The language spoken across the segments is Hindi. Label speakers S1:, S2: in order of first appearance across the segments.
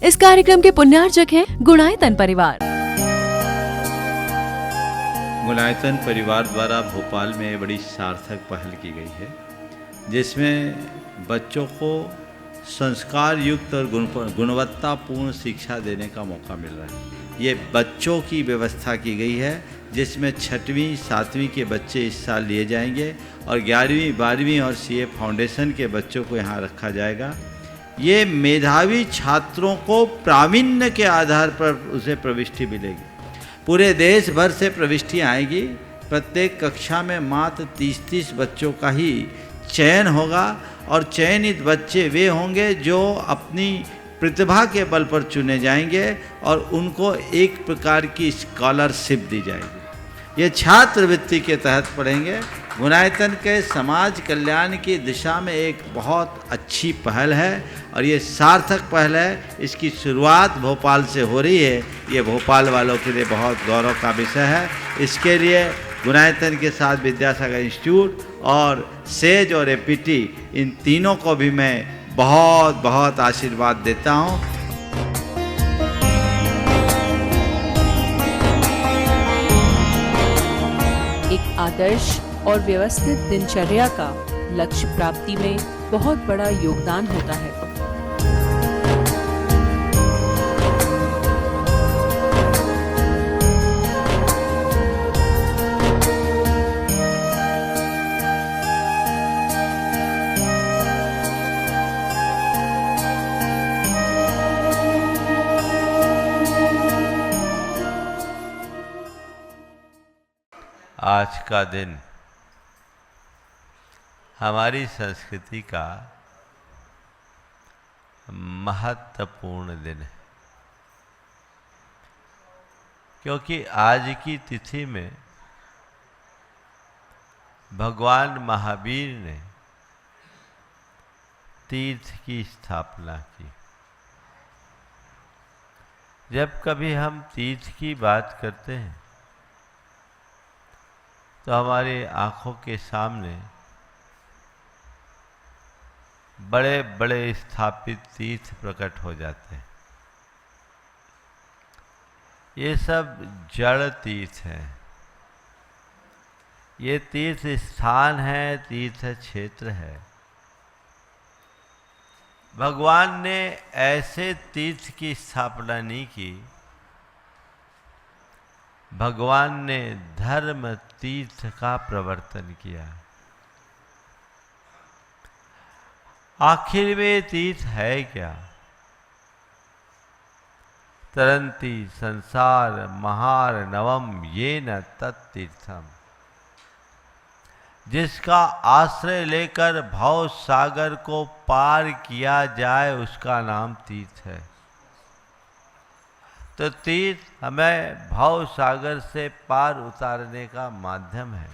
S1: इस कार्यक्रम के पुण्यार्चक हैं गुणायतन परिवार।
S2: गुणायतन परिवार द्वारा भोपाल में बड़ी सार्थक पहल की गई है, जिसमें बच्चों को संस्कार युक्त और गुणवत्तापूर्ण शिक्षा देने का मौका मिल रहा है। ये बच्चों की व्यवस्था की गई है, जिसमें 6वीं 7वीं के बच्चे इस साल लिए जाएंगे और 11वीं 12वीं और सीए फाउंडेशन के बच्चों को यहाँ रखा जाएगा। ये मेधावी छात्रों को प्रावीण्य के आधार पर उसे प्रविष्टि मिलेगी। पूरे देश भर से प्रविष्टियाँ आएगी। प्रत्येक कक्षा में मात्र 30-30 बच्चों का ही चयन होगा और चयनित बच्चे वे होंगे जो अपनी प्रतिभा के बल पर चुने जाएंगे और उनको एक प्रकार की स्कॉलरशिप दी जाएगी। ये छात्रवृत्ति के तहत पढ़ेंगे। गुणायतन के समाज कल्याण की दिशा में एक बहुत अच्छी पहल है और ये सार्थक पहल है। इसकी शुरुआत भोपाल से हो रही है। ये भोपाल वालों के लिए बहुत गौरव का विषय है। इसके लिए गुणायतन के साथ विद्यासागर इंस्टीट्यूट और सेज और एपीटी, इन तीनों को भी मैं बहुत बहुत आशीर्वाद देता हूँ।
S1: एक आदर्श और व्यवस्थित दिनचर्या का लक्ष्य प्राप्ति में बहुत बड़ा योगदान होता है।
S2: आज का दिन हमारी संस्कृति का महत्वपूर्ण दिन है, क्योंकि आज की तिथि में भगवान महावीर ने तीर्थ की स्थापना की। जब कभी हम तीर्थ की बात करते हैं तो हमारी आँखों के सामने बड़े बड़े स्थापित तीर्थ प्रकट हो जाते हैं। ये सब जड़ तीर्थ हैं। ये तीर्थ स्थान है, तीर्थ क्षेत्र है। भगवान ने ऐसे तीर्थ की स्थापना नहीं की। भगवान ने धर्म तीर्थ का प्रवर्तन किया। आखिर में तीर्थ है क्या? तरंती संसार महार नवम ये न तत्तीर्थम। जिसका आश्रय लेकर भव सागर को पार किया जाए, उसका नाम तीर्थ है। तो तीर्थ हमें भव सागर से पार उतारने का माध्यम है।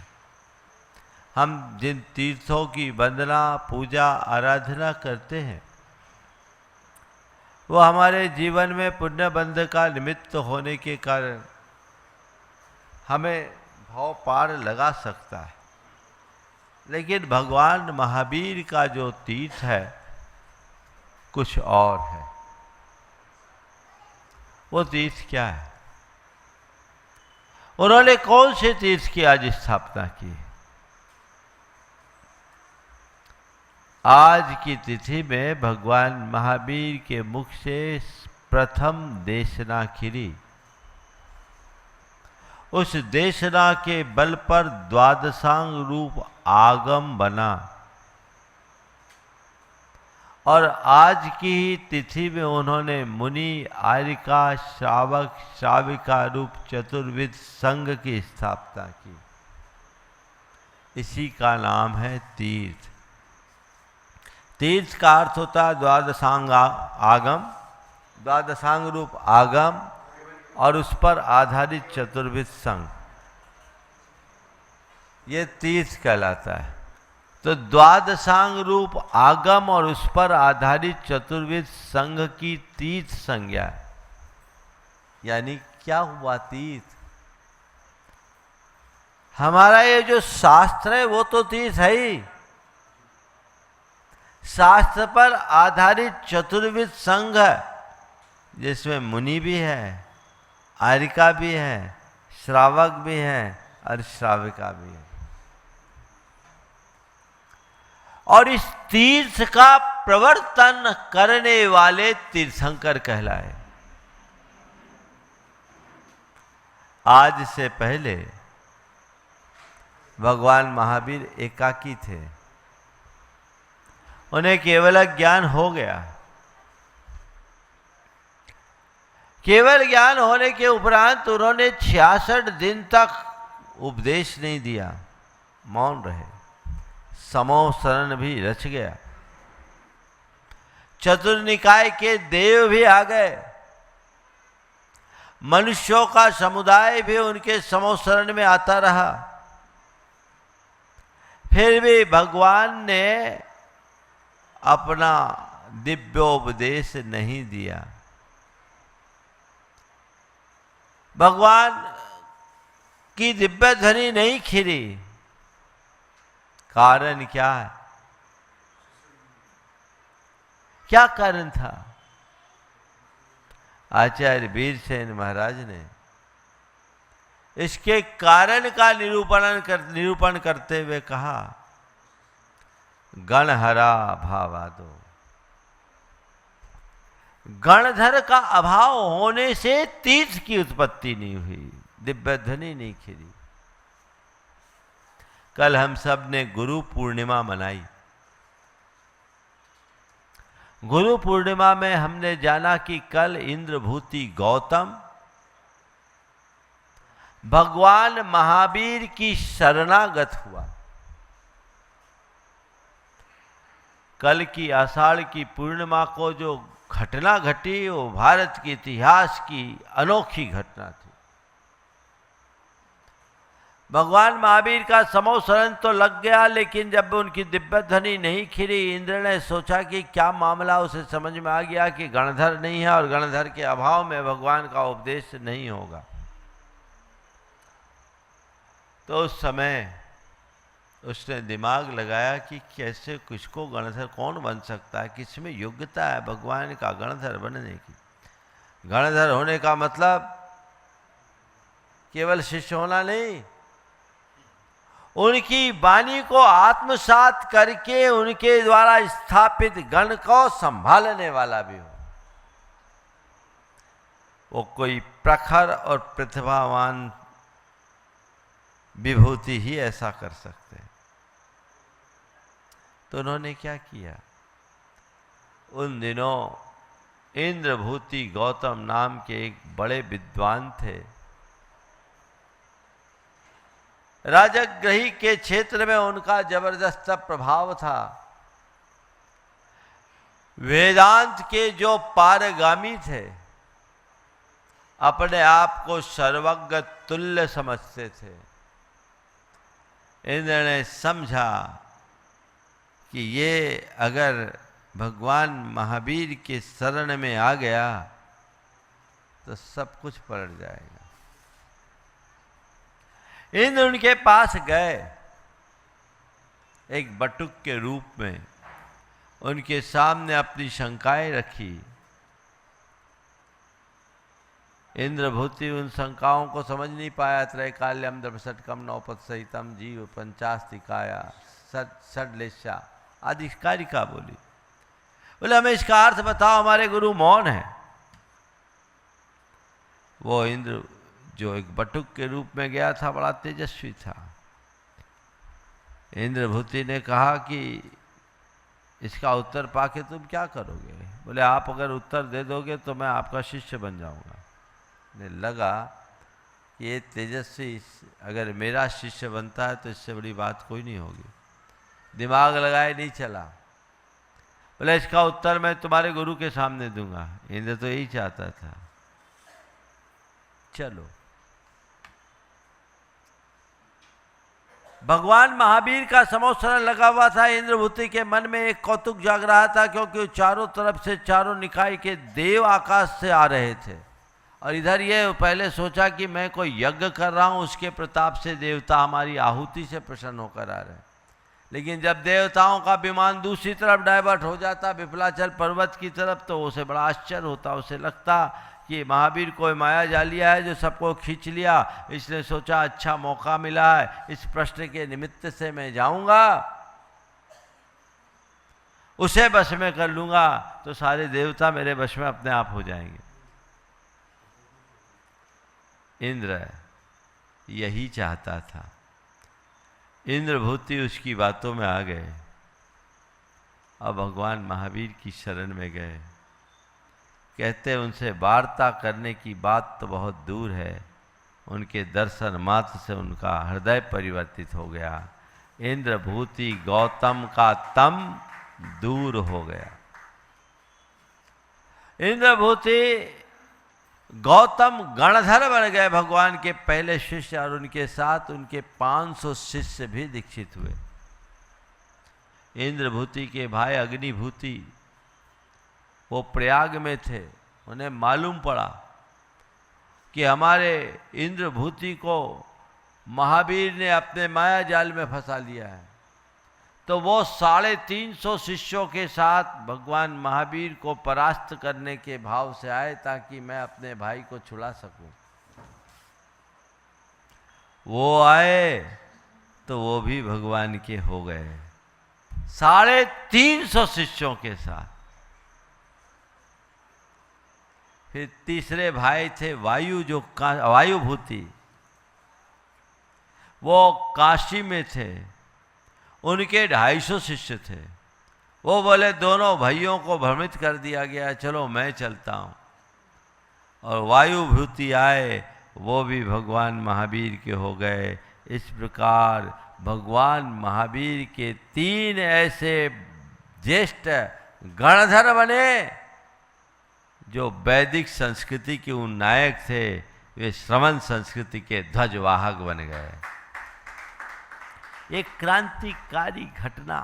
S2: हम जिन तीर्थों की वंदना पूजा आराधना करते हैं, वो हमारे जीवन में पुण्य बंध का निमित्त होने के कारण हमें भव पार लगा सकता है। लेकिन भगवान महावीर का जो तीर्थ है कुछ और है। वो तीर्थ क्या है? उन्होंने कौन से तीर्थ की आज स्थापना की? आज की तिथि में भगवान महावीर के मुख से प्रथम देशना खिली। उस देशना के बल पर द्वादशांग रूप आगम बना और आज की ही तिथि में उन्होंने मुनि, आर्यिका, श्रावक, श्राविका रूप चतुर्विध संघ की स्थापना की। इसी का नाम है तीर्थ। तीर्थ का अर्थ होता है द्वादशांग आगम, द्वादशांग रूप आगम और उस पर आधारित चतुर्विध संघ, ये तीर्थ कहलाता है। तो द्वादशांग रूप आगम और उस पर आधारित चतुर्विध संघ की तीर्थ संज्ञा, यानी क्या हुआ तीर्थ? हमारा ये जो शास्त्र है वो तो तीर्थ है ही। शास्त्र पर आधारित चतुर्विध संघ
S3: जिसमें मुनि भी है, आर्यिका भी है, श्रावक भी है और श्राविका भी है। और इस तीर्थ का प्रवर्तन करने वाले तीर्थंकर कहलाए। आज से पहले भगवान महावीर एकाकी थे, उन्हें केवल ज्ञान हो गया। केवल ज्ञान होने के उपरांत उन्होंने 66 दिन तक उपदेश नहीं दिया, मौन रहे। समो शरण भी रच गया, चतुर्निकाय के देव भी आ गए, मनुष्यों का समुदाय भी उनके समो शरण में आता रहा। फिर भी भगवान ने अपना दिव्योपदेश नहीं दिया। भगवान की दिव्य ध्वनि नहीं खिली। कारण क्या है? क्या कारण था? आचार्य वीरसेन महाराज ने इसके कारण का निरूपण करते हुए कहा, गणहरा भावादो। गणधर का अभाव होने से तीर्थ की उत्पत्ति नहीं हुई, दिव्य ध्वनि नहीं खिली। कल हम सब ने गुरु पूर्णिमा मनाई। गुरु पूर्णिमा में हमने जाना कि कल इंद्रभूति गौतम भगवान महावीर की शरणागत हुआ। कल की आषाढ़ की पूर्णिमा को जो घटना घटी वो भारत के इतिहास की अनोखी घटना थी। भगवान महावीर का समो शरण तो लग गया, लेकिन जब उनकी दिव्य ध्वनि नहीं खिली, इंद्र ने सोचा कि क्या मामला। उसे समझ में आ गया कि गणधर नहीं है और गणधर के अभाव में भगवान का उपदेश नहीं होगा। तो उस समय उसने दिमाग लगाया कि कैसे किसको गणधर कौन बन सकता है, किसमें योग्यता है भगवान का गणधर बनने की। गणधर होने का मतलब केवल शिष्य होना नहीं, उनकी वाणी को आत्मसात करके उनके द्वारा स्थापित गण को संभालने वाला भी हो। वो कोई प्रखर और प्रतिभावान विभूति ही ऐसा कर सकते हैं। तो उन्होंने क्या किया? उन दिनों इंद्रभूति गौतम नाम के एक बड़े विद्वान थे। राजगृही के क्षेत्र में उनका जबरदस्त प्रभाव था। वेदांत के जो पारगामी थे, अपने आप को सर्वज्ञ तुल्य समझते थे। इंद्र ने समझा कि ये अगर भगवान महावीर के शरण में आ गया तो सब कुछ पलट जाएगा। इंद्र उनके पास गए, एक बटुक के रूप में उनके सामने अपनी शंकाएं रखी। इंद्रभूति उन शंकाओं को समझ नहीं पाया। त्रैकाल्यम द्रवषटकम नौपथ सहितम जीव पंचास्तिकाया षडलेशा आदि कारिका बोली। बोले हमें इसका अर्थ बताओ, हमारे गुरु मौन है। वो इंद्र जो एक बटुक के रूप में गया था, बड़ा तेजस्वी था। इंद्रभूति ने कहा कि इसका उत्तर पाके तुम क्या करोगे? बोले आप अगर उत्तर दे दोगे तो मैं आपका शिष्य बन जाऊंगा। ने लगा कि ये तेजस्वी अगर मेरा शिष्य बनता है तो इससे बड़ी बात कोई नहीं होगी। दिमाग लगाए नहीं चला। बोले इसका उत्तर मैं तुम्हारे गुरु के सामने दूंगा। इंद्र तो यही चाहता था। चलो। भगवान महावीर का समोसरण लगा हुआ था। इंद्रभूति के मन में एक कौतुक जाग रहा था, क्योंकि चारों तरफ से चारों निकाय के देव आकाश से आ रहे थे और इधर ये पहले सोचा कि मैं कोई यज्ञ कर रहा हूं, उसके प्रताप से देवता हमारी आहुति से प्रसन्न होकर आ रहे हैं। लेकिन जब देवताओं का विमान दूसरी तरफ डाइवर्ट हो जाता विफलाचल पर्वत की तरफ, तो उसे बड़ा आश्चर्य होता। उसे लगता कि महावीर कोई माया जालिया है जो सबको खींच लिया। इसने सोचा अच्छा मौका मिला है, इस प्रश्न के निमित्त से मैं जाऊंगा, उसे वश में कर लूंगा, तो सारे देवता मेरे वश में अपने आप हो जाएंगे। इंद्र यही चाहता था। इंद्रभूति उसकी बातों में आ गए। अब भगवान महावीर की शरण में गए। कहते उनसे वार्ता करने की बात तो बहुत दूर है, उनके दर्शन मात्र से उनका हृदय परिवर्तित हो गया। इंद्रभूति गौतम का तम दूर हो गया। इंद्रभूति गौतम गणधर बन गए, भगवान के पहले शिष्य, और उनके साथ उनके 500 शिष्य भी दीक्षित हुए। इंद्रभूति के भाई अग्निभूति वो प्रयाग में थे। उन्हें मालूम पड़ा कि हमारे इंद्रभूति को महावीर ने अपने माया जाल में फंसा लिया है। तो वो 350 शिष्यों के साथ भगवान महावीर को परास्त करने के भाव से आए, ताकि मैं अपने भाई को छुड़ा सकूं। वो आए तो वो भी भगवान के हो गए, 350 शिष्यों के साथ। फिर तीसरे भाई थे वायु, जो वायुभूति, वो काशी में थे। उनके 250 शिष्य थे। वो बोले दोनों भाइयों को भ्रमित कर दिया गया, चलो मैं चलता हूँ। और वायुभूति आए, वो भी भगवान महावीर के हो गए। इस प्रकार भगवान महावीर के 3 ऐसे ज्येष्ठ गणधर बने, जो वैदिक संस्कृति के उन नायक थे। वे श्रवण संस्कृति के ध्वजवाहक बन गए। एक क्रांतिकारी घटना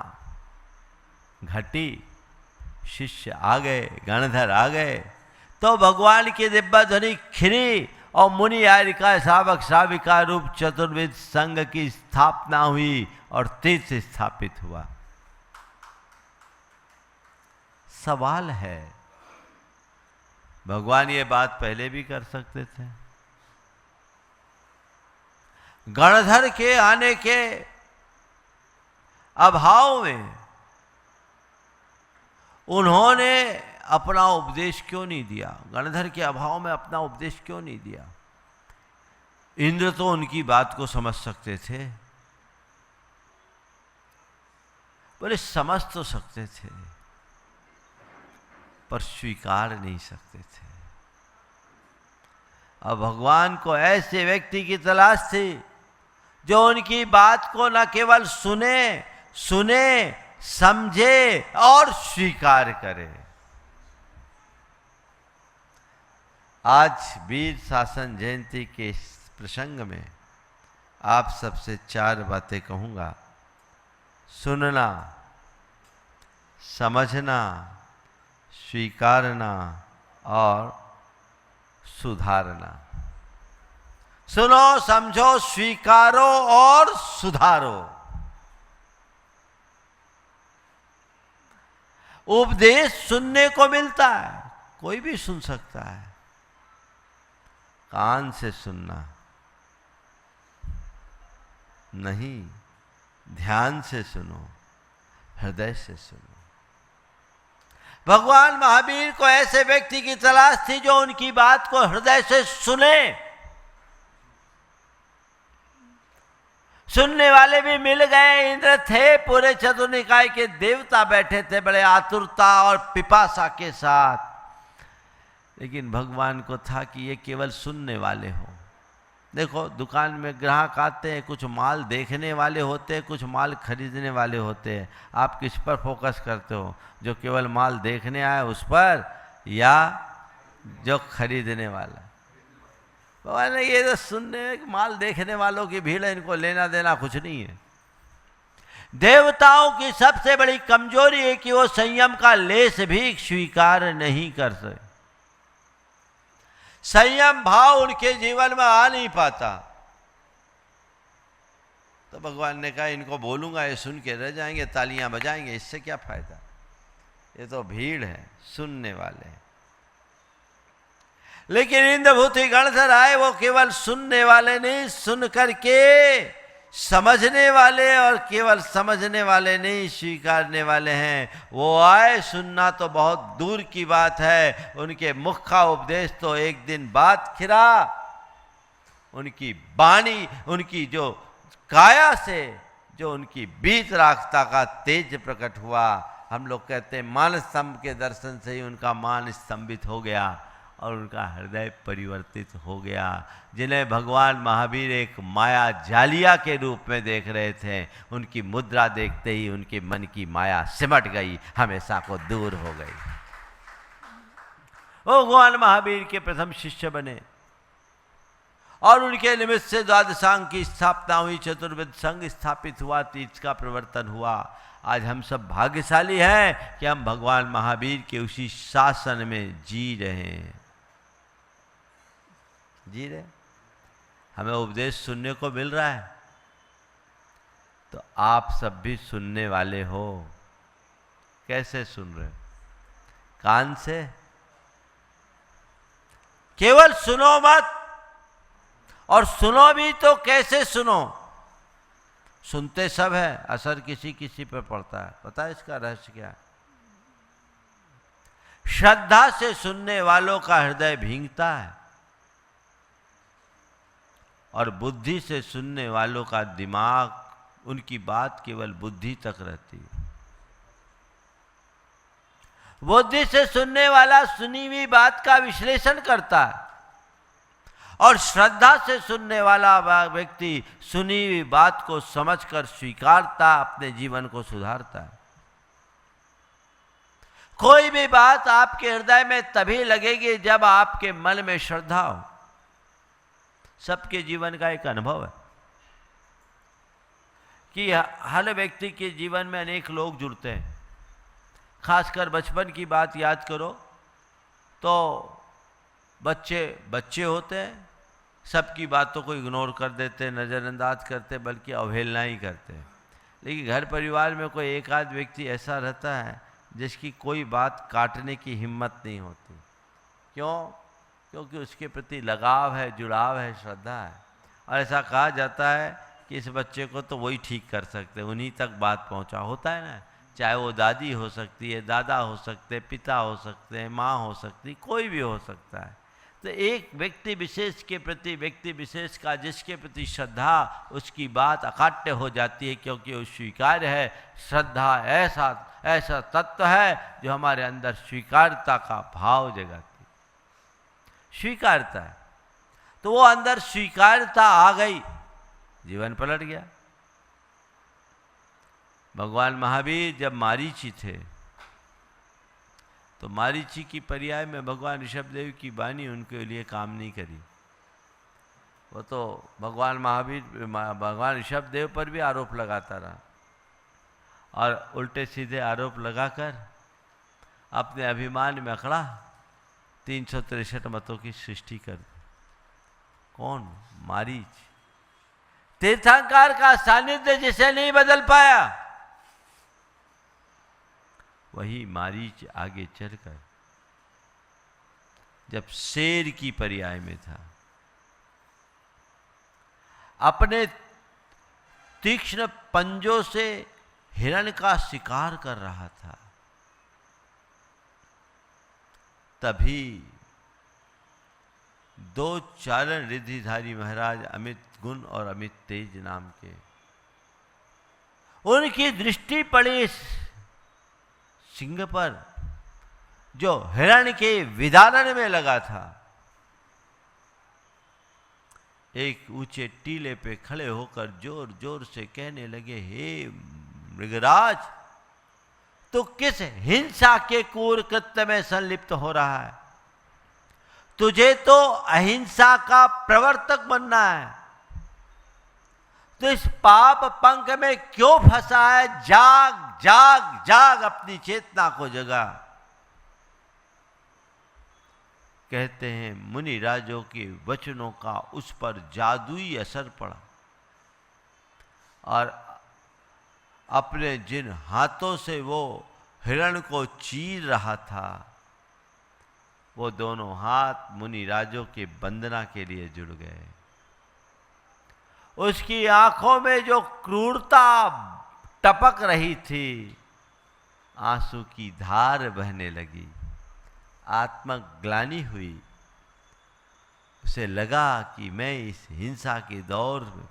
S3: घटी। शिष्य आ गए, गणधर आ गए, तो भगवान की दिव्य ध्वनि खिरी और मुनि आर्य का सावक साविका रूप चतुर्विध संघ की स्थापना हुई और तीर्थ स्थापित हुआ। सवाल है, भगवान ये बात पहले भी कर सकते थे। गणधर के आने के अभाव में उन्होंने अपना उपदेश क्यों नहीं दिया? गणधर के अभाव में अपना उपदेश क्यों नहीं दिया? इंद्र तो उनकी बात को समझ सकते थे, बोले समझ तो सकते थे पर स्वीकार नहीं सकते थे। अब भगवान को ऐसे व्यक्ति की तलाश थी जो उनकी बात को न केवल सुने समझे और स्वीकार करे। आज वीर शासन जयंती के इस प्रसंग में आप सबसे 4 बातें कहूँगा। सुनना, समझना, स्वीकारना और सुधारना। सुनो, समझो, स्वीकारो और सुधारो। उपदेश सुनने को मिलता है, कोई भी सुन सकता है। कान से सुनना नहीं, ध्यान से सुनो, हृदय से सुनो। भगवान महावीर को ऐसे व्यक्ति की तलाश थी जो उनकी बात को हृदय से सुने। सुनने वाले भी मिल गए। इंद्र थे, पूरे चतुर्निकाय के देवता बैठे थे बड़े आतुरता और पिपासा के साथ। लेकिन भगवान को था कि ये केवल सुनने वाले हो। देखो, दुकान में ग्राहक आते हैं, कुछ माल देखने वाले होते हैं, कुछ माल खरीदने वाले होते हैं। आप किस पर फोकस करते हो? जो केवल माल देखने आए उस पर, या जो खरीदने वाला? भगवान ने ये तो सुनने, माल देखने वालों की भीड़ है, इनको लेना देना कुछ नहीं है। देवताओं की सबसे बड़ी कमजोरी है कि वो संयम का लेस भी स्वीकार नहीं कर सकते। संयम भाव उनके जीवन में आ नहीं पाता। तो भगवान ने कहा इनको बोलूँगा, ये सुन के रह जाएंगे, तालियां बजाएंगे, इससे क्या फायदा, ये तो भीड़ है, सुनने वाले हैं। लेकिन इंद्रभूति गणधर आए, वो केवल सुनने वाले नहीं, सुन करके समझने वाले, और केवल समझने वाले नहीं, स्वीकारने वाले हैं। वो आए, सुनना तो बहुत दूर की बात है, उनके मुख का उपदेश तो एक दिन बाद खिरा। उनकी वाणी, उनकी जो काया से जो उनकी बीत राखता का तेज प्रकट हुआ। हम लोग कहते हैं मान स्तंभ के दर्शन से ही उनका मान स्तंभित हो गया और उनका हृदय परिवर्तित हो गया। जिन्हें भगवान महावीर एक माया जालिया के रूप में देख रहे थे, उनकी मुद्रा देखते ही उनके मन की माया सिमट गई, हमेशा को दूर हो गई। वो भगवान महावीर के प्रथम शिष्य बने और उनके निमित्त से द्वादशांग की स्थापना हुई, चतुर्विध संघ स्थापित हुआ, तीर्थ का प्रवर्तन हुआ। आज हम सब भाग्यशाली हैं कि हम भगवान महावीर के उसी शासन में जी रहे हैं। जी रहे, हमें उपदेश सुनने को मिल रहा है, तो आप सब भी सुनने वाले हो। कैसे सुन रहे हो? कान से? केवल सुनो मत, और सुनो भी तो कैसे सुनो? सुनते सब है, असर किसी किसी पर पड़ता है। पता है इसका रहस्य क्या है? श्रद्धा से सुनने वालों का हृदय भींगता है और बुद्धि से सुनने वालों का दिमाग, उनकी बात केवल बुद्धि तक रहती है। बुद्धि से सुनने वाला सुनी हुई बात का विश्लेषण करता है और श्रद्धा से सुनने वाला व्यक्ति सुनी हुई बात को समझकर स्वीकारता, अपने जीवन को सुधारता है। कोई भी बात आपके हृदय में तभी लगेगी जब आपके मन में श्रद्धा हो। सबके जीवन का एक अनुभव है कि हर व्यक्ति के जीवन में अनेक लोग जुड़ते हैं। खासकर बचपन की बात याद करो तो बच्चे होते हैं, सबकी बातों को इग्नोर कर देते, नज़रअंदाज करते, बल्कि अवहेलना ही करते हैं। लेकिन घर परिवार में कोई एक आध व्यक्ति ऐसा रहता है जिसकी कोई बात काटने की हिम्मत नहीं होती। क्यों? क्योंकि उसके प्रति लगाव है, जुड़ाव है, श्रद्धा है। और ऐसा कहा जाता है कि इस बच्चे को तो वही ठीक कर सकते, उन्हीं तक बात पहुंचा होता है ना। चाहे वो दादी हो सकती है, दादा हो सकते, पिता हो सकते हैं, माँ हो सकती, कोई भी हो सकता है। तो एक व्यक्ति विशेष के प्रति, व्यक्ति विशेष का जिसके प्रति श्रद्धा, उसकी बात अकाट्य हो जाती है, क्योंकि वो स्वीकार्य है। श्रद्धा ऐसा तत्व है जो हमारे अंदर स्वीकारता का भाव जगाती, स्वीकारता है। तो वो अंदर स्वीकारता आ गई, जीवन पलट गया। भगवान महावीर जब मारीची थे तो मारीची की पर्याय में भगवान ऋषभदेव की वाणी उनके लिए काम नहीं करी। वो तो भगवान ऋषभदेव पर भी आरोप लगाता रहा और उल्टे सीधे आरोप लगाकर अपने अभिमान में अकड़ा 363 मतों की सृष्टि कर दी। कौन? मारीच। तीर्थंकर का सानिध्य जिसे नहीं बदल पाया, वही मारीच आगे चलकर जब शेर की पर्याय में था, अपने तीक्ष्ण पंजों से हिरण का शिकार कर रहा था, तभी दो चारण रिद्धिधारी महाराज अमित गुण और अमित तेज नाम के, उनकी दृष्टि पड़ी सिंह पर जो हिरण के विदारण में लगा था। एक ऊंचे टीले पे खड़े होकर जोर जोर से कहने लगे, हे मृगराज, तो किस हिंसा के क्रूर कृत्य में संलिप्त हो रहा है? तुझे तो अहिंसा का प्रवर्तक बनना है, तो इस पाप पंख में क्यों फंसा है? जाग जाग जाग, अपनी चेतना को जगा। कहते हैं मुनि राजों के वचनों का उस पर जादुई असर पड़ा। और अपने जिन हाथों से वो हिरण को चीर रहा था, वो दोनों हाथ मुनि राजों के वंदना के लिए जुड़ गए। उसकी आंखों में जो क्रूरता टपक रही थी, आंसू की धार बहने लगी, आत्मग्लानि हुई। उसे लगा कि मैं इस हिंसा के दौर में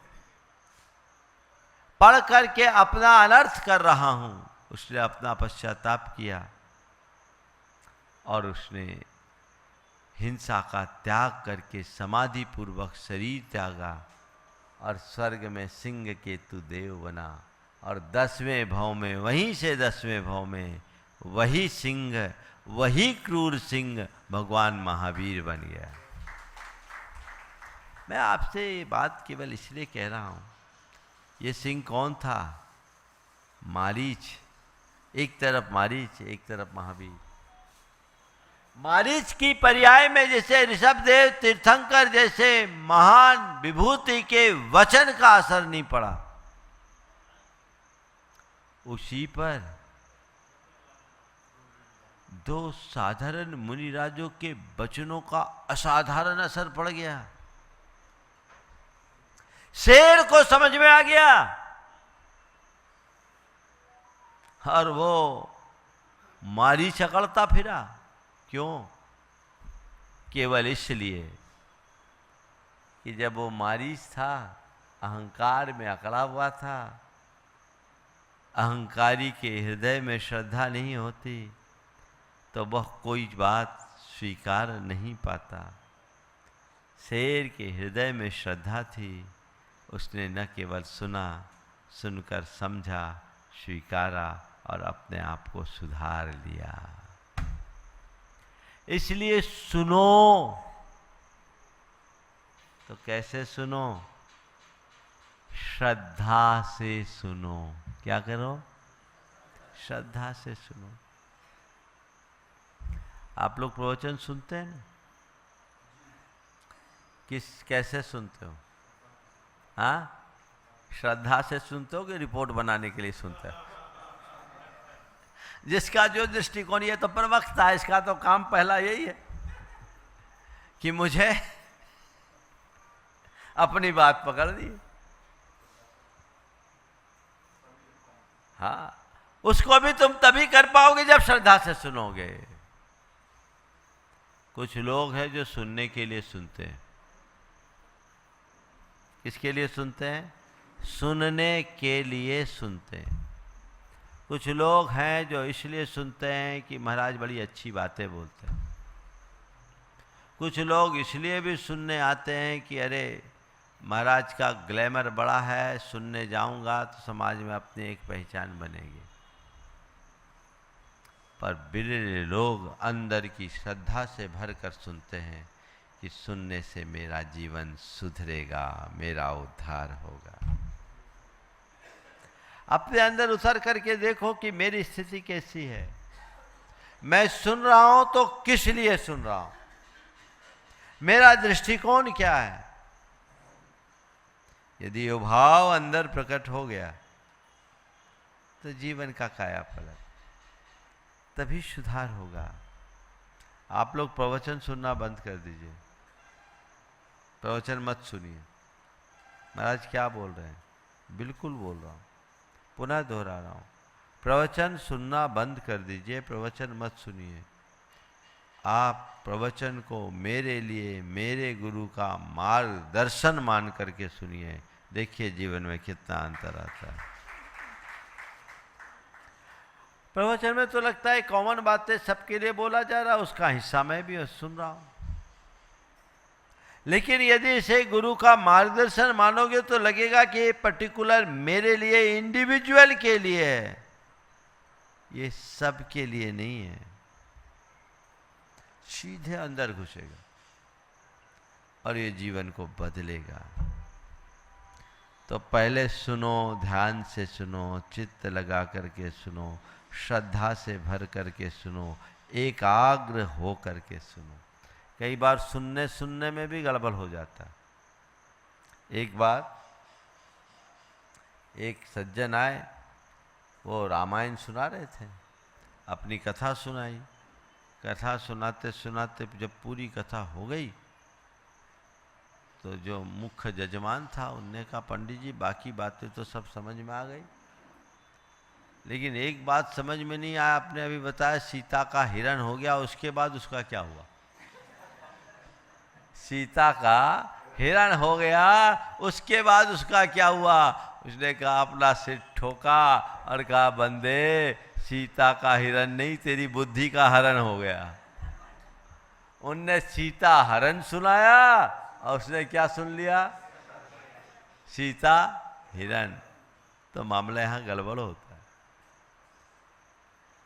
S3: पढ़ करके अपना अनर्थ कर रहा हूं। उसने अपना पश्चाताप किया और उसने हिंसा का त्याग करके समाधि पूर्वक शरीर त्यागा और स्वर्ग में सिंह केतु देव बना। और 10वें भाव में, वहीं से 10वें भाव में वही सिंह, वही क्रूर सिंह भगवान महावीर बन गया। मैं आपसे ये बात केवल इसलिए कह रहा हूं, ये सिंह कौन था? मारीच। एक तरफ मारीच, एक तरफ महावीर। मारीच की पर्याय में जैसे ऋषभदेव तीर्थंकर जैसे महान विभूति के वचन का असर नहीं पड़ा, उसी पर दो साधारण मुनिराजों के वचनों का असाधारण असर पड़ गया। शेर को समझ में आ गया और वो मारीच अकड़ता फिरा। क्यों? केवल इसलिए कि जब वो मारीच था, अहंकार में अकड़ा हुआ था। अहंकारी के हृदय में श्रद्धा नहीं होती तो वह कोई बात स्वीकार नहीं पाता। शेर के हृदय में श्रद्धा थी, उसने न केवल सुना, सुनकर समझा, स्वीकारा और अपने आप को सुधार लिया। इसलिए सुनो। तो कैसे सुनो? श्रद्धा से सुनो। क्या करो? श्रद्धा से सुनो। आप लोग प्रवचन सुनते हैं ना? कैसे सुनते हो? हाँ, श्रद्धा से सुनते हो कि रिपोर्ट बनाने के लिए सुनते हो? जिसका जो दृष्टिकोण, ये तो प्रवक्ता है, इसका तो काम पहला यही है कि मुझे अपनी बात पकड़ दी। हाँ, उसको भी तुम तभी कर पाओगे जब श्रद्धा से सुनोगे। कुछ लोग हैं जो सुनने के लिए सुनते हैं। किसके लिए सुनते हैं? सुनने के लिए सुनते हैं। कुछ लोग हैं जो इसलिए सुनते हैं कि महाराज बड़ी अच्छी बातें बोलते हैं। कुछ लोग इसलिए भी सुनने आते हैं कि अरे महाराज का ग्लैमर बड़ा है, सुनने जाऊंगा तो समाज में अपनी एक पहचान बनेगी। पर बिरले लोग अंदर की श्रद्धा से भरकर सुनते हैं कि सुनने से मेरा जीवन सुधरेगा, मेरा उद्धार होगा। अपने अंदर उतर करके देखो कि मेरी स्थिति कैसी है। मैं सुन रहा हूं तो किस लिए सुन रहा हूं? मेरा दृष्टिकोण क्या है? यदि वो भाव अंदर प्रकट हो गया तो जीवन का काया पलट, तभी सुधार होगा। आप लोग प्रवचन सुनना बंद कर दीजिए। प्रवचन मत सुनिए। महाराज क्या बोल रहे हैं? बिल्कुल बोल रहा हूं, पुनः दोहरा रहा हूं। प्रवचन सुनना बंद कर दीजिए, प्रवचन मत सुनिए। आप प्रवचन को मेरे लिए, मेरे गुरु का मार्गदर्शन मान करके सुनिए। देखिए जीवन में कितना अंतर आता है। प्रवचन में तो लगता है कॉमन बातें सबके लिए बोला जा रहा है, उसका हिस्सा मैं भी सुन रहा हूं। लेकिन यदि इसे गुरु का मार्गदर्शन मानोगे तो लगेगा कि ये पर्टिकुलर मेरे लिए, इंडिविजुअल के लिए है, ये सब के लिए नहीं है। सीधे अंदर घुसेगा और ये जीवन को बदलेगा। तो पहले सुनो, ध्यान से सुनो, चित्त लगा करके सुनो, श्रद्धा से भर करके सुनो, एकाग्र हो करके सुनो। कई बार सुनने में भी गड़बड़ हो जाता है। एक बार एक सज्जन आए, वो रामायण सुना रहे थे, अपनी कथा सुनाई। कथा सुनाते सुनाते जब पूरी कथा हो गई तो जो मुख्य जजमान था उनने कहा, पंडित जी बाकी बातें तो सब समझ में आ गई, लेकिन एक बात समझ में नहीं आया, आपने अभी बताया सीता का हिरण हो गया, उसके बाद उसका क्या हुआ? सीता का हिरण हो गया, उसके बाद उसका क्या हुआ? उसने कहा, अपना सिर ठोका और कहा, बंदे सीता का हिरण नहीं, तेरी बुद्धि का हरण हो गया। उनने सीता हरण सुनाया और उसने क्या सुन लिया? सीता हिरण। तो मामला यहाँ गड़बड़ होता है।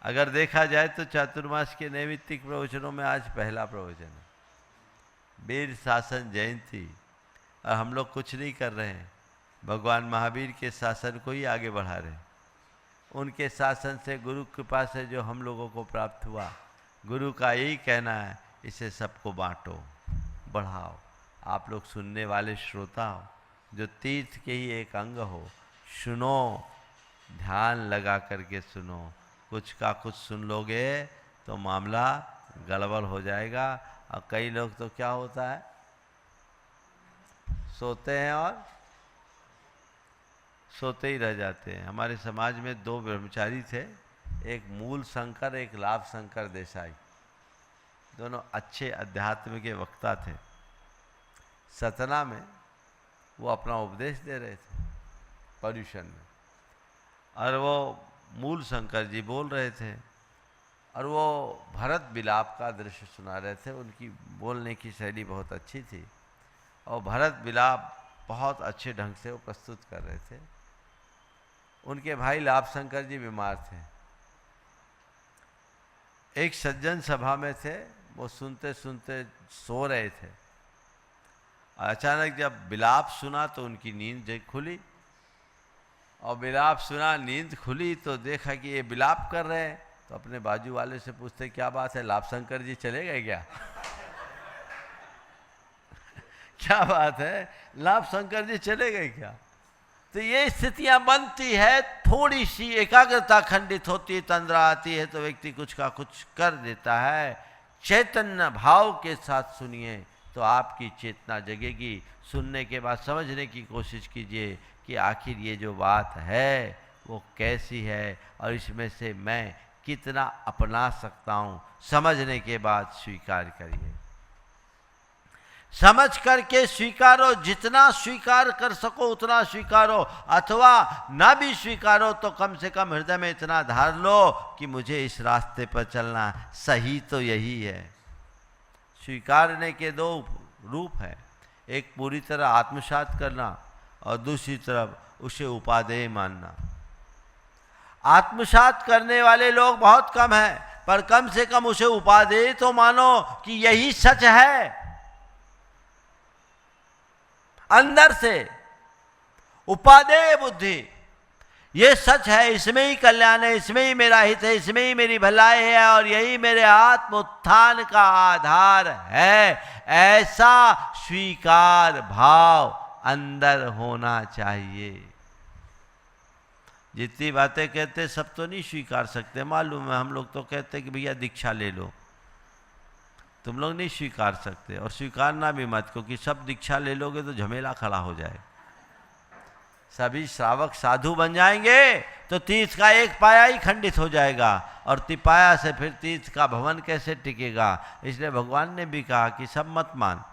S3: अगर देखा जाए तो चातुर्मास के नैमित्तिक प्रवचनों में आज पहला प्रवचन है, वीर शासन जयंती, और हम लोग कुछ नहीं कर रहे हैं, भगवान महावीर के शासन को ही आगे बढ़ा रहे हैं। उनके शासन से, गुरु कृपा से जो हम लोगों को प्राप्त हुआ, गुरु का यही कहना है, इसे सबको बांटो, बढ़ाओ। आप लोग सुनने वाले श्रोता हो, जो तीर्थ के ही एक अंग हो, सुनो, ध्यान लगा करके सुनो। कुछ का कुछ सुन लोगे तो मामला गड़बड़ हो जाएगा। और कई लोग तो क्या होता है, सोते हैं और सोते ही रह जाते हैं। हमारे समाज में दो ब्रह्मचारी थे, एक मूल शंकर, एक लाभ शंकर देसाई। दोनों अच्छे अध्यात्म के वक्ता थे। सतना में वो अपना उपदेश दे रहे थे पर्यूषण में, और वो मूल शंकर जी बोल रहे थे, और वो भरत विलाप का दृश्य सुना रहे थे। उनकी बोलने की शैली बहुत अच्छी थी और भरत विलाप बहुत अच्छे ढंग से वो प्रस्तुत कर रहे थे। उनके भाई लाभ शंकर जी बीमार थे। एक सज्जन सभा में थे, वो सुनते सुनते सो रहे थे। अचानक जब विलाप सुना तो उनकी नींद खुली, और विलाप सुना, नींद खुली तो देखा कि ये विलाप कर रहे हैं। तो अपने बाजू वाले से पूछते, क्या बात है, लाभ शंकर जी चले गए क्या? क्या बात है, लाभ शंकर जी चले गए क्या? तो ये स्थितियां बनती है, थोड़ी सी एकाग्रता खंडित होती है, तंद्रा आती है तो व्यक्ति कुछ का कुछ कर देता है। चैतन्य भाव के साथ सुनिए तो आपकी चेतना जगेगी। सुनने के बाद समझने की कोशिश कीजिए कि आखिर ये जो बात है वो कैसी है और इसमें से मैं कितना अपना सकता हूँ। समझने के बाद स्वीकार करिए, समझ करके स्वीकारो, जितना स्वीकार कर सको उतना स्वीकारो, अथवा ना भी स्वीकारो तो कम से कम हृदय में इतना धार लो कि मुझे इस रास्ते पर चलना, सही तो यही है। स्वीकारने के दो रूप है, एक पूरी तरह आत्मसात करना और दूसरी तरफ उसे उपादेय मानना। आत्मसात करने वाले लोग बहुत कम हैं, पर कम से कम उसे उपादेय तो मानो कि यही सच है। अंदर से उपादेय बुद्धि, ये सच है, इसमें ही कल्याण है, इसमें ही मेरा हित है, इसमें ही मेरी भलाई है और यही मेरे आत्म उत्थान का आधार है। ऐसा स्वीकार भाव अंदर होना चाहिए। जितनी बातें कहते सब तो नहीं स्वीकार सकते, मालूम है। हम लोग तो कहते कि भैया दीक्षा ले लो, तुम लोग नहीं स्वीकार सकते, और स्वीकारना भी मत, क्योंकि सब दीक्षा ले लोगे तो झमेला खड़ा हो जाए। सभी श्रावक साधु बन जाएंगे तो तीर्थ का एक पाया ही खंडित हो जाएगा, और तिपाया से फिर तीर्थ का भवन कैसे टिकेगा। इसलिए भगवान ने भी कहा कि सब मत मान,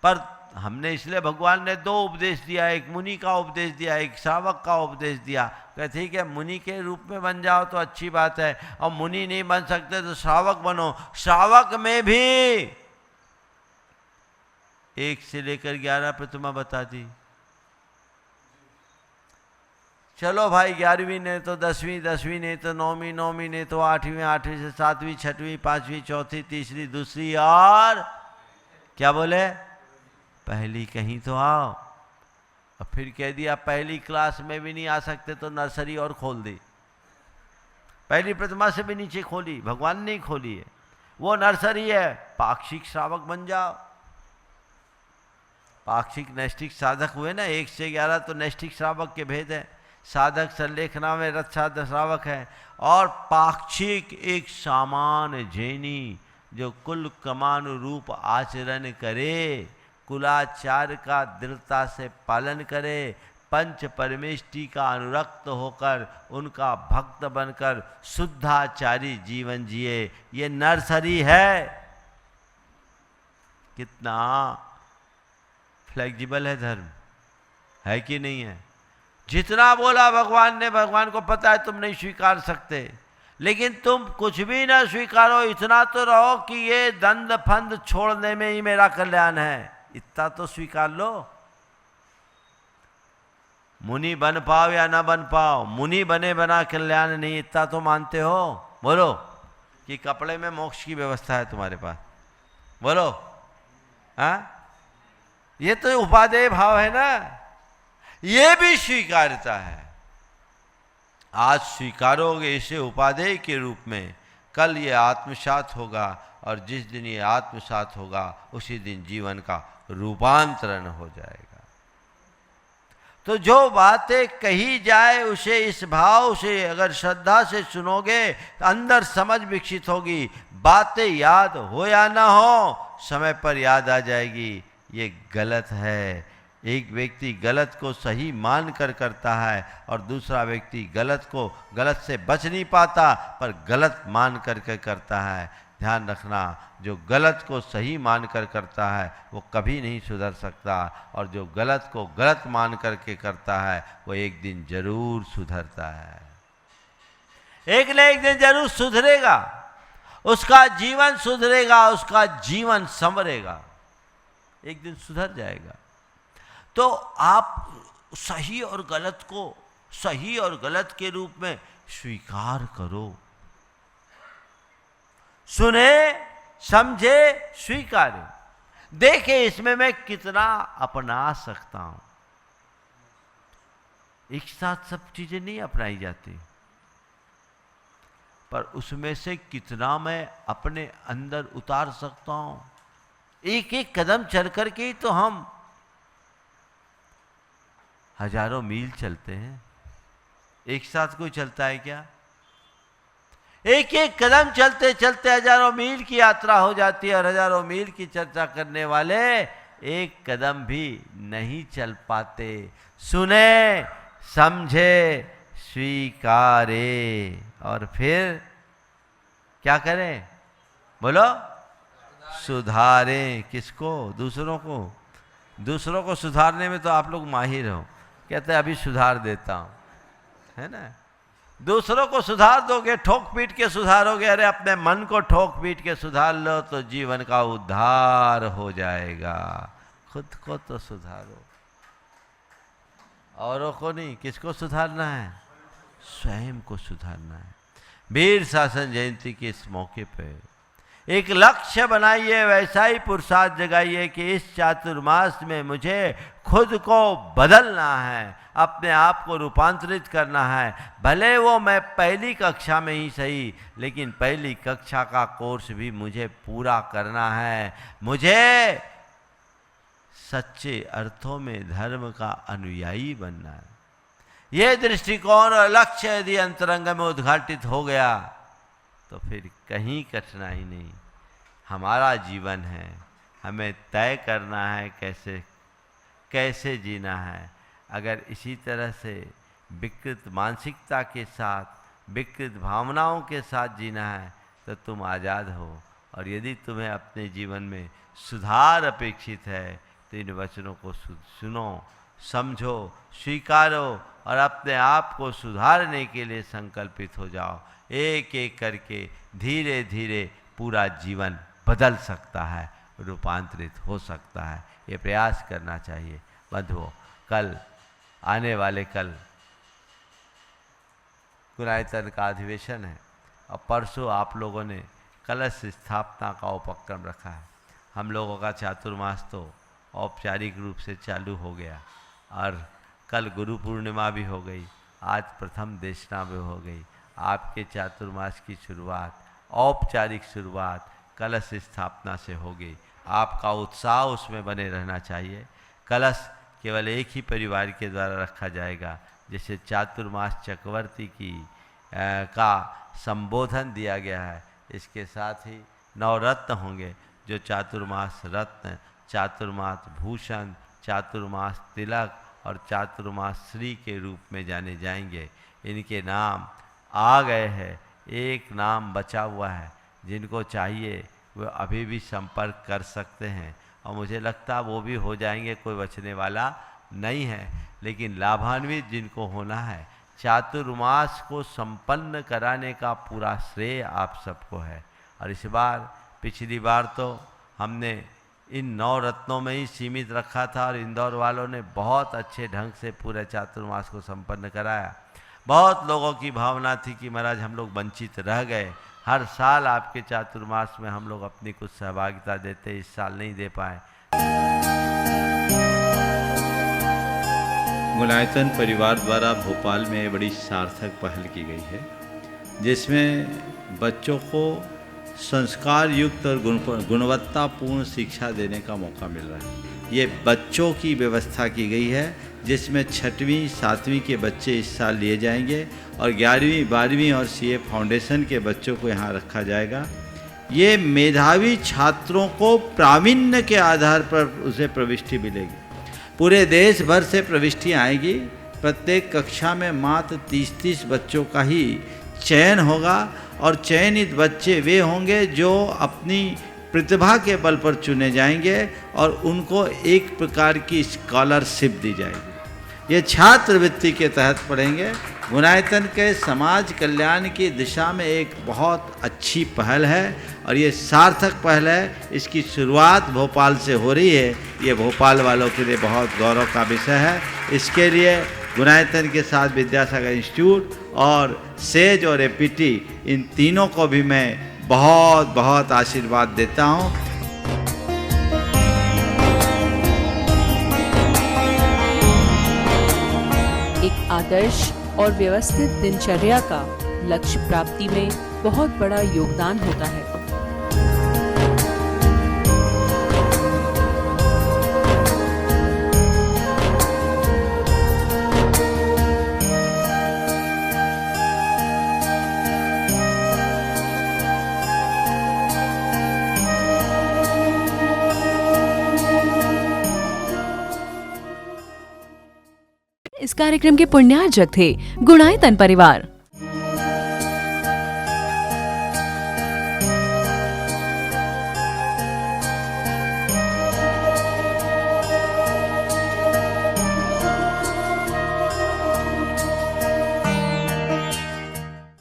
S3: पर हमने इसलिए भगवान ने दो उपदेश दिया, एक मुनि का उपदेश दिया, एक श्रावक का उपदेश दिया। कहते ठीक है, मुनि के रूप में बन जाओ तो अच्छी बात है, और मुनि नहीं बन सकते तो श्रावक बनो। श्रावक में भी 1 से लेकर 11 प्रतिमा बता दी। चलो भाई, 11वीं नहीं तो 10वीं, 10वीं नहीं तो 9वीं, 9वीं नहीं तो 8वीं, 8वीं से 7वीं, 6वीं, 5वीं, 4थी, तीसरी, दूसरी और क्या बोले, पहली कहीं तो आओ। और फिर कह दिया पहली क्लास में भी नहीं आ सकते तो नर्सरी और खोल दी। पहली प्रतिमा से भी नीचे खोली, भगवान ने ही खोली है, वो नर्सरी है। पाक्षिक श्रावक बन जाओ, पाक्षिक नैष्ठिक साधक हुए ना, 1 से 11 तो नैष्ठिक श्रावक के भेद है। साधक संलेखना में रथ साधक श्रावक है, और पाक्षिक एक सामान्य जैनी जो कुल क्रमानुरूप आचरण करे, कुलाचार का दृढ़ता से पालन करे, पंच परमेष्टि का अनुरक्त होकर उनका भक्त बनकर शुद्धाचारी जीवन जिए। ये नर्सरी है। कितना फ्लेक्सिबल है धर्म, है कि नहीं है? जितना बोला भगवान ने, भगवान को पता है तुम नहीं स्वीकार सकते, लेकिन तुम कुछ भी ना स्वीकारो, इतना तो रहो कि ये दंड फंद छोड़ने में ही मेरा कल्याण है, इतना तो स्वीकार लो। मुनि बन पाओ या ना बन पाओ, मुनि बने बना कल्याण नहीं, इतना तो मानते हो? बोलो कि कपड़े में मोक्ष की व्यवस्था है तुम्हारे पास, बोलो। हाँ, ये तो उपादेय भाव है ना, ये भी स्वीकारता है। आज स्वीकारोगे इसे उपादेय के रूप में, कल ये आत्मसात होगा, और जिस दिन ये आत्मसात होगा उसी दिन जीवन का रूपांतरण हो जाएगा। तो जो बातें कही जाए उसे इस भाव से अगर श्रद्धा से सुनोगे तो अंदर समझ विकसित होगी। बातें याद हो या ना हो, समय पर याद आ जाएगी ये गलत है। एक व्यक्ति गलत को सही मान कर करता है, और दूसरा व्यक्ति गलत से बच नहीं पाता पर गलत मान करके करता है। ध्यान रखना, जो गलत को सही मान कर करता है वो कभी नहीं सुधर सकता, और जो गलत को गलत मान करके करता है वो एक दिन जरूर सुधरता है। एक न एक दिन जरूर सुधरेगा, उसका जीवन सुधरेगा, उसका जीवन संवरेगा, एक दिन सुधर जाएगा। तो आप सही और गलत को सही और गलत के रूप में स्वीकार करो। सुने, समझे, स्वीकारे, देखे इसमें मैं कितना अपना सकता हूं। एक साथ सब चीजें नहीं अपनाई जाती, पर उसमें से कितना मैं अपने अंदर उतार सकता हूं। एक एक कदम चल करके ही तो हम हजारों मील चलते हैं। एक साथ कोई चलता है क्या? एक एक कदम चलते चलते हजारों मील की यात्रा हो जाती है, और हजारों मील की चर्चा करने वाले एक कदम भी नहीं चल पाते। सुने, समझे, स्वीकारे, और फिर क्या करें? बोलो, सुधारें। किसको? दूसरों को। दूसरों को सुधारने में तो आप लोग माहिर हो, कहते हैं अभी सुधार देता हूं, है ना। दूसरों को सुधार दोगे, ठोक पीट के सुधारोगे, अरे अपने मन को ठोक पीट के सुधार लो तो जीवन का उद्धार हो जाएगा। खुद को तो सुधारो, औरों को नहीं। किसको सुधारना है? स्वयं को सुधारना है। वीर शासन जयंती के इस मौके पे एक लक्ष्य बनाइए, वैसा ही पुरुषार्थ जगाइए कि इस चातुर्मास में मुझे खुद को बदलना है, अपने आप को रूपांतरित करना है। भले वो मैं पहली कक्षा में ही सही, लेकिन पहली कक्षा का कोर्स भी मुझे पूरा करना है। मुझे सच्चे अर्थों में धर्म का अनुयायी बनना है। ये दृष्टिकोण और लक्ष्य यदि अंतरंग में उद्घाटित हो गया तो फिर कहीं कठिनाई नहीं। हमारा जीवन है, हमें तय करना है कैसे जीना है। अगर इसी तरह से विकृत मानसिकता के साथ, विकृत भावनाओं के साथ जीना है तो तुम आज़ाद हो। और यदि तुम्हें अपने जीवन में सुधार अपेक्षित है तो इन वचनों को सुनो, समझो, स्वीकारो, और अपने आप को सुधारने के लिए संकल्पित हो जाओ। एक एक करके धीरे धीरे पूरा जीवन बदल सकता है, रूपांतरित हो सकता है। ये प्रयास करना चाहिए बंधुओं। कल आने वाले कल गुणायतन का अधिवेशन है, और परसों आप लोगों ने कलश स्थापना का उपक्रम रखा है। हम लोगों का चातुर्मास तो औपचारिक रूप से चालू हो गया, और कल गुरु पूर्णिमा भी हो गई, आज प्रथम देशना भी हो गई। आपके चातुर्मास की शुरुआत, औपचारिक शुरुआत कलश स्थापना से होगी। आपका उत्साह उसमें बने रहना चाहिए। कलश केवल एक ही परिवार के द्वारा रखा जाएगा। जैसे चातुर्मास चक्रवर्ती की का संबोधन दिया गया है, इसके साथ ही नवरत्न होंगे जो चातुर्मास रत्न, चातुर्मास भूषण, चातुर्मास तिलक और चातुर्मास श्री के रूप में जाने जाएंगे। इनके नाम आ गए हैं, एक नाम बचा हुआ है। जिनको चाहिए वो अभी भी संपर्क कर सकते हैं और मुझे लगता है वो भी हो जाएंगे, कोई बचने वाला नहीं है। लेकिन लाभान्वित जिनको होना है, चातुर्मास को संपन्न कराने का पूरा श्रेय आप सबको है। और इस बार, पिछली बार तो हमने इन 9 रत्नों में ही सीमित रखा था और इंदौर वालों ने बहुत अच्छे ढंग से पूरे चातुर्मास को संपन्न कराया। बहुत लोगों की भावना थी कि महाराज हम लोग वंचित रह गए, हर साल आपके चातुर्मास में हम लोग अपनी कुछ सहभागिता देते, इस साल नहीं दे पाए।
S2: गुणायतन परिवार द्वारा भोपाल में बड़ी सार्थक पहल की गई है, जिसमें बच्चों को संस्कार युक्त और गुणवत्तापूर्ण शिक्षा देने का मौका मिल रहा है। ये बच्चों की व्यवस्था की गई है, जिसमें 6वीं 7वीं के बच्चे इस साल लिए जाएंगे और 11वीं 12वीं और सीए फाउंडेशन के बच्चों को यहाँ रखा जाएगा। ये मेधावी छात्रों को प्रावीण्य के आधार पर उसे प्रविष्टि मिलेगी। पूरे देश भर से प्रविष्टियाँ आएगी। प्रत्येक कक्षा में मात्र 30-30 बच्चों का ही चयन होगा और चयनित बच्चे वे होंगे जो अपनी प्रतिभा के बल पर चुने जाएंगे और उनको एक प्रकार की स्कॉलरशिप दी जाएगी। ये छात्रवृत्ति के तहत पढ़ेंगे। गुणायतन के समाज कल्याण की दिशा में एक बहुत अच्छी पहल है और ये सार्थक पहल है। इसकी शुरुआत भोपाल से हो रही है। ये भोपाल वालों के लिए बहुत गौरव का विषय है। इसके लिए गुणायतन के साथ विद्यासागर इंस्टीट्यूट और सेज और एपीटी, इन तीनों को भी मैं बहुत बहुत आशीर्वाद देता हूँ।
S1: एक आदर्श और व्यवस्थित दिनचर्या का लक्ष्य प्राप्ति में बहुत बड़ा योगदान होता है।
S4: इस कार्यक्रम के पुण्यार्जक थे गुणायतन परिवार।